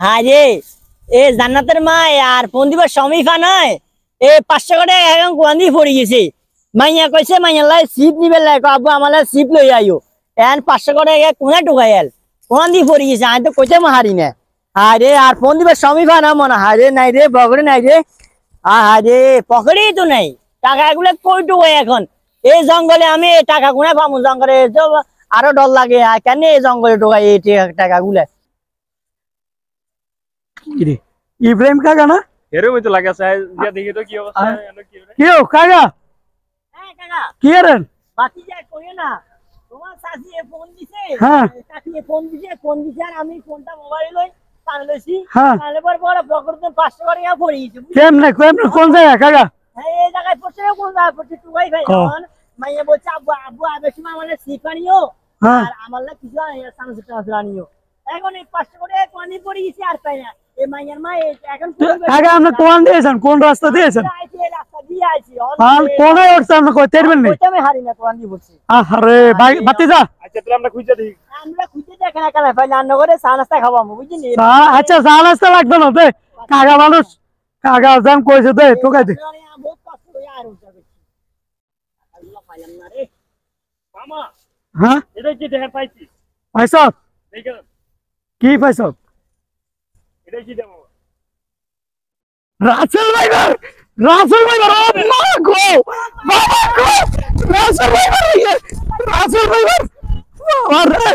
হ্যাঁ রে, এ জান্নাতের মা আর ফোন দিবার সমীফা নয়, এ 500 টাকা এখন কোয়ান দিয়ে পড়ে গেছে। মাইয়া কইছে মাইয়া লাই সিপ নিবে লাগে, আব্বু আমার সিপ লই আইও। এখন 500 টাকা কোনা ঢুকাই এল, কোয়ান দিয়ে পড়ে গেছে। আমি তো কইতে মাহারি না। আরে আর ফোন দিবার সমীফা না মনে হয় রে, নাই রে বগড়ে নাই রে। আরে পকেটেই তো নাই টাকা, এগুলো কই ঢুকাই এখন? এই জঙ্গলে আমি টাকা কোনা পাবো? জঙ্গলে তো আরো ডর লাগে, আর কেন এই জঙ্গলে ঢুকাই এই টাকা গুলা? কিরে ইব্রাহিম কাকা না? এরকমই তো লাগে আছে যে দেখি তো কি অবস্থা কি ও কাকা? হ্যাঁ কাকা, কি এরেন? বাকি যা কইও না, তোমার চাচি ফোন দিছে। হ্যাঁ চাচি ফোন দিছে আর আমি ফোনটা মোবাইল লই কানে লইছি। হ্যাঁ কানে পর পর পকেটে 500 টাকা পড়ে গেছে। কেমনে কেমনে কোন জায়গা কাকা? হ্যাঁ এই জায়গায় পড়ছে, কোন জায়গায় পড়ছে টুকাই ভাই। এখন মাইয়া বলছে আব্বু আব্বু আবে সময় মানে সিপানিও আর আমার লা কিছু সামনে আনিও। এখন এই 500 টাকা কোনি পড়ে গেছে আর পাই না। এই মাইয়ার মা এখন কাকা আপনি কোন দিয়েছেন, কোন রাস্তা দিয়েছেন? রাস্তা দিয়ে আইছি। আর কোন রাস্তা আপনি কই তেরবেন নি? ওইটা আমি হারি না, কোরআন দিয়ে বলছি। আরে ভাই ভাতিজা, আচ্ছা তাহলে আমরা খুঁজে দেখি। আমরা খুঁজে দেখে না কেন ভাই, রান্না করে চা নাস্তা খাওয়াবো বুঝলি। আচ্ছা চা নাস্তা লাগবে না দে, কাকা মানুষ, কাকা জান কইছে দে টোকাই দে। মামা হ্যাঁ এটা কি দেখা পাইছি? পাইছ? দেখেন কি পাইছ? এটা কি দেবো? রাসেল ভাইবার, রাসেল ভাইবার, ও মা গো, বাবা গো, রাসেল ভাইবার, রাসেল ভাইবার, আরে